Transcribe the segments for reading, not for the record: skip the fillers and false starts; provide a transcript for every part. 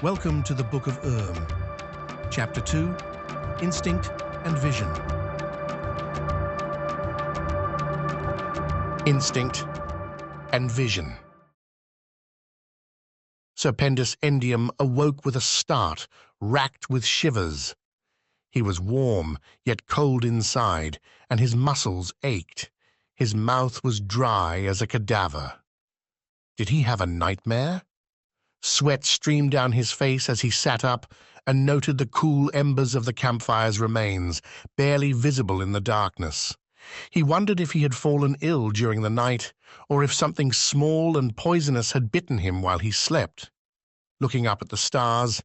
Welcome to the Book of Urm, Chapter 2, Instinct and Vision. Instinct and Vision. Serpendus Endium awoke with a start, racked with shivers. He was warm, yet cold inside, and his muscles ached. His mouth was dry as a cadaver. Did he have a nightmare? Sweat streamed down his face as he sat up and noted the cool embers of the campfire's remains, barely visible in the darkness. He wondered if he had fallen ill during the night, or if something small and poisonous had bitten him while he slept. Looking up at the stars,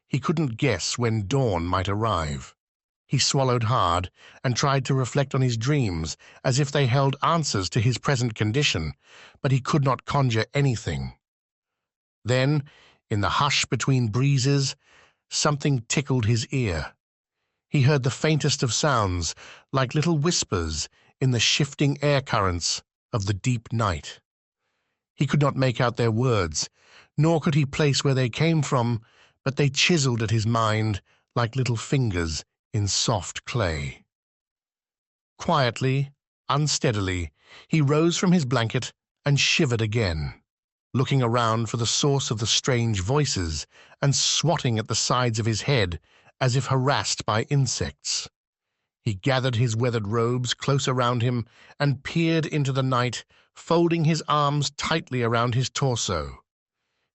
he couldn't guess when dawn might arrive. He swallowed hard and tried to reflect on his dreams as if they held answers to his present condition, but he could not conjure anything. Then, in the hush between breezes, something tickled his ear. He heard the faintest of sounds, like little whispers in the shifting air currents of the deep night. He could not make out their words, nor could he place where they came from, but they chiseled at his mind like little fingers in soft clay. Quietly, unsteadily, he rose from his blanket and shivered again, looking around for the source of the strange voices and swatting at the sides of his head as if harassed by insects. He gathered his weathered robes close around him and peered into the night, folding his arms tightly around his torso.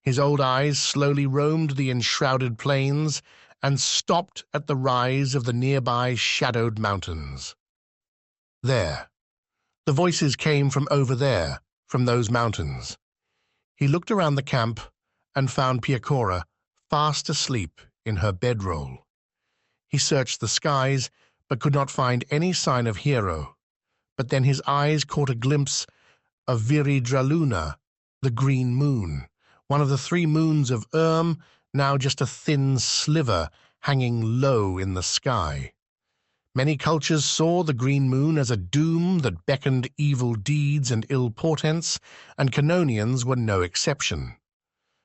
His old eyes slowly roamed the enshrouded plains and stopped at the rise of the nearby shadowed mountains. There. The voices came from over there, from those mountains. He looked around the camp and found Piecora fast asleep in her bedroll. He searched the skies, but could not find any sign of Hero. But then his eyes caught a glimpse of Viridraluna, the green moon, one of the 3 moons of Urm, now just a thin sliver hanging low in the sky. Many cultures saw the green moon as a doom that beckoned evil deeds and ill portents, and Canonians were no exception.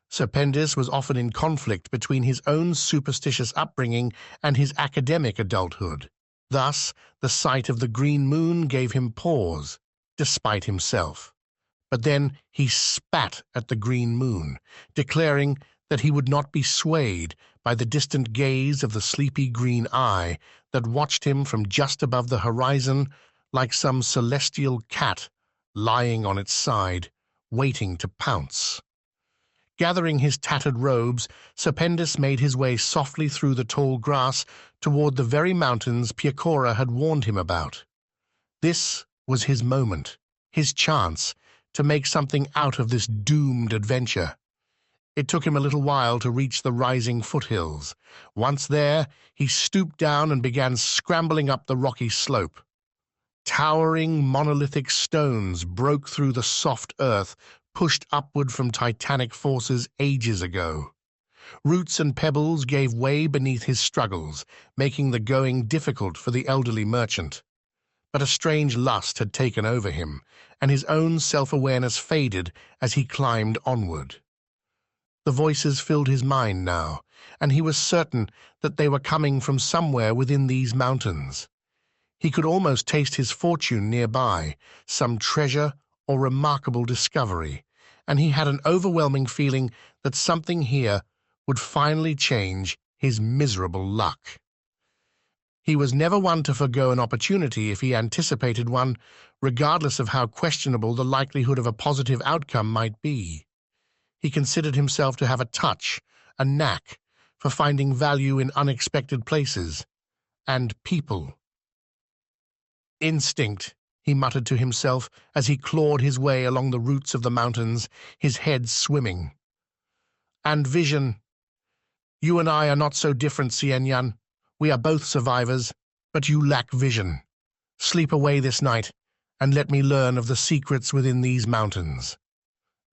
Serpendus was often in conflict between his own superstitious upbringing and his academic adulthood. Thus, the sight of the green moon gave him pause, despite himself. But then he spat at the green moon, declaring that he would not be swayed by the distant gaze of the sleepy green eye that watched him from just above the horizon like some celestial cat lying on its side, waiting to pounce. Gathering his tattered robes, Serpendus made his way softly through the tall grass toward the very mountains Piecora had warned him about. This was his moment, his chance to make something out of this doomed adventure. It took him a little while to reach the rising foothills. Once there, he stooped down and began scrambling up the rocky slope. Towering monolithic stones broke through the soft earth, pushed upward from titanic forces ages ago. Roots and pebbles gave way beneath his struggles, making the going difficult for the elderly merchant. But a strange lust had taken over him, and his own self-awareness faded as he climbed onward. The voices filled his mind now, and he was certain that they were coming from somewhere within these mountains. He could almost taste his fortune nearby, some treasure or remarkable discovery, and he had an overwhelming feeling that something here would finally change his miserable luck. He was never one to forgo an opportunity if he anticipated one, regardless of how questionable the likelihood of a positive outcome might be. He considered himself to have a touch, a knack, for finding value in unexpected places and people. Instinct, he muttered to himself as he clawed his way along the roots of the mountains, his head swimming. And vision. You and I are not so different, Cienyan. We are both survivors, but you lack vision. Sleep away this night, and let me learn of the secrets within these mountains.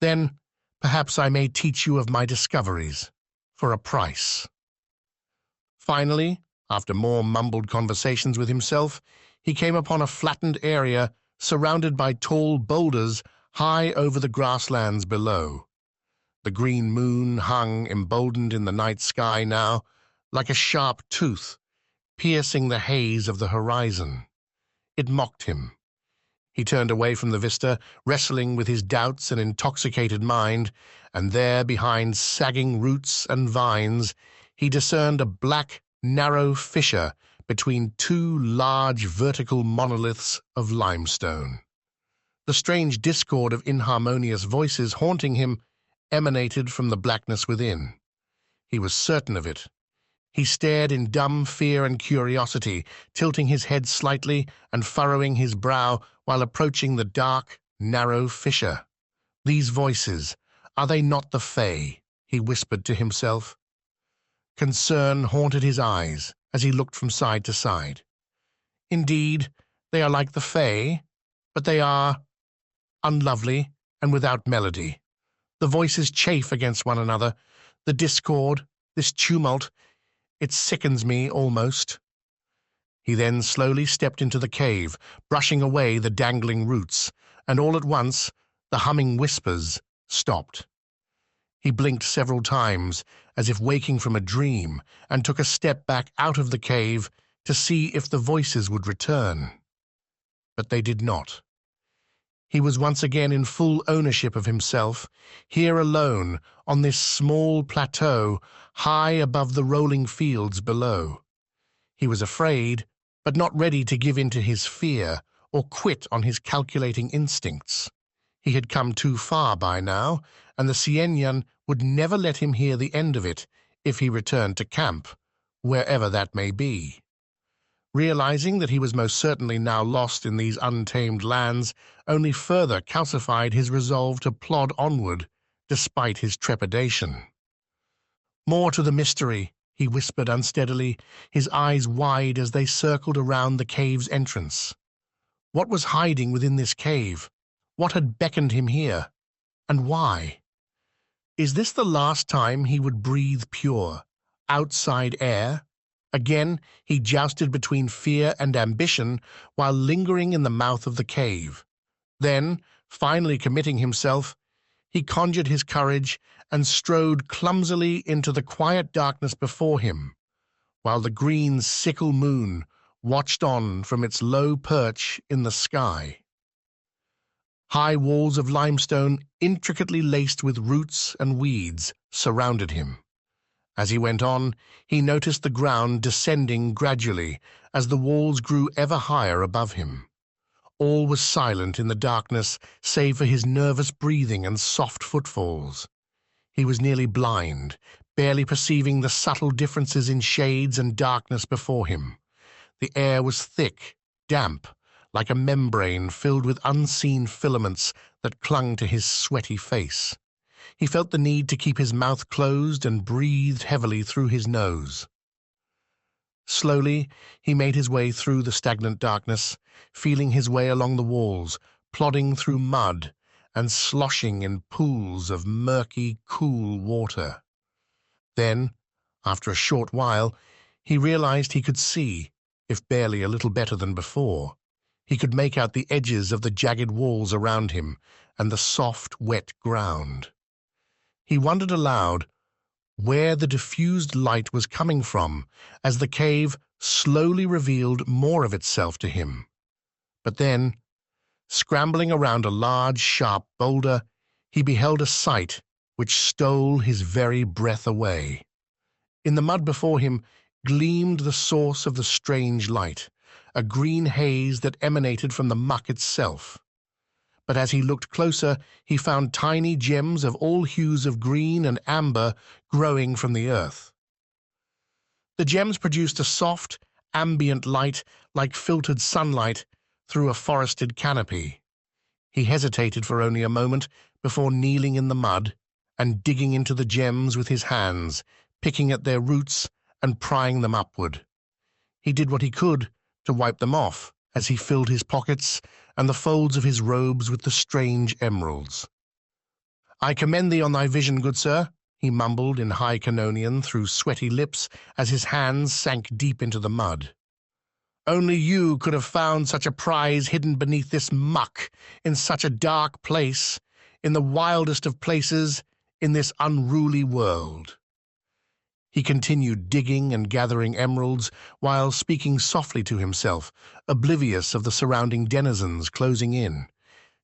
Then, perhaps I may teach you of my discoveries, for a price. Finally, after more mumbled conversations with himself, he came upon a flattened area surrounded by tall boulders high over the grasslands below. The green moon hung emboldened in the night sky now, like a sharp tooth, piercing the haze of the horizon. It mocked him. He turned away from the vista, wrestling with his doubts and intoxicated mind, and there, behind sagging roots and vines, he discerned a black, narrow fissure between two large vertical monoliths of limestone. The strange discord of inharmonious voices haunting him emanated from the blackness within. He was certain of it. He stared in dumb fear and curiosity, tilting his head slightly and furrowing his brow while approaching the dark, narrow fissure. These voices, are they not the Fae? He whispered to himself. Concern haunted his eyes as he looked from side to side. Indeed, they are like the Fae, but they are unlovely and without melody. The voices chafe against one another. The discord, this tumult, it sickens me almost. He then slowly stepped into the cave, brushing away the dangling roots, and all at once the humming whispers stopped. He blinked several times, as if waking from a dream, and took a step back out of the cave to see if the voices would return. But they did not. He was once again in full ownership of himself, here alone on this small plateau high above the rolling fields below. He was afraid, but not ready to give in to his fear or quit on his calculating instincts. He had come too far by now, and the Sienyan would never let him hear the end of it if he returned to camp, wherever that may be. Realizing that he was most certainly now lost in these untamed lands only further calcified his resolve to plod onward, despite his trepidation. More to the mystery, he whispered unsteadily, his eyes wide as they circled around the cave's entrance. What was hiding within this cave? What had beckoned him here? And why? Is this the last time he would breathe pure, outside air? Again, he jousted between fear and ambition while lingering in the mouth of the cave. Then, finally committing himself, he conjured his courage and strode clumsily into the quiet darkness before him, while the green sickle moon watched on from its low perch in the sky. High walls of limestone, intricately laced with roots and weeds, surrounded him. As he went on, he noticed the ground descending gradually as the walls grew ever higher above him. All was silent in the darkness, save for his nervous breathing and soft footfalls. He was nearly blind, barely perceiving the subtle differences in shades and darkness before him. The air was thick, damp, like a membrane filled with unseen filaments that clung to his sweaty face. He felt the need to keep his mouth closed and breathed heavily through his nose. Slowly, he made his way through the stagnant darkness, feeling his way along the walls, plodding through mud and sloshing in pools of murky, cool water. Then, after a short while, he realized he could see, if barely a little better than before. He could make out the edges of the jagged walls around him and the soft, wet ground. He wondered aloud where the diffused light was coming from as the cave slowly revealed more of itself to him. But then, scrambling around a large, sharp boulder, he beheld a sight which stole his very breath away. In the mud before him gleamed the source of the strange light, a green haze that emanated from the muck itself. But as he looked closer, he found tiny gems of all hues of green and amber growing from the earth. The gems produced a soft, ambient light like filtered sunlight through a forested canopy. He hesitated for only a moment before kneeling in the mud and digging into the gems with his hands, picking at their roots and prying them upward. He did what he could to wipe them off as he filled his pockets and the folds of his robes with the strange emeralds. "I commend thee on thy vision, good sir," he mumbled in High Canonian through sweaty lips as his hands sank deep into the mud. "Only you could have found such a prize hidden beneath this muck, in such a dark place, in the wildest of places, in this unruly world. He continued digging and gathering emeralds while speaking softly to himself, oblivious of the surrounding denizens closing in.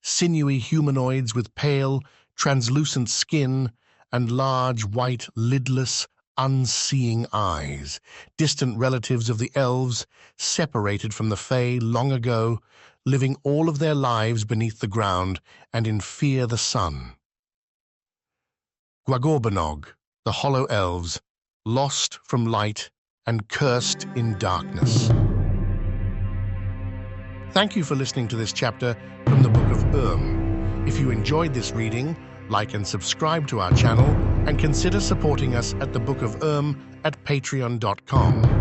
Sinewy humanoids with pale, translucent skin and large, white, lidless, unseeing eyes, distant relatives of the elves, separated from the Fae long ago, living all of their lives beneath the ground and in fear the sun. Gwagorbanog, the Hollow Elves, lost from light and cursed in darkness. Thank you for listening to this chapter from the Book of Urm. If you enjoyed this reading, like and subscribe to our channel and consider supporting us at the Book of Urm at patreon.com.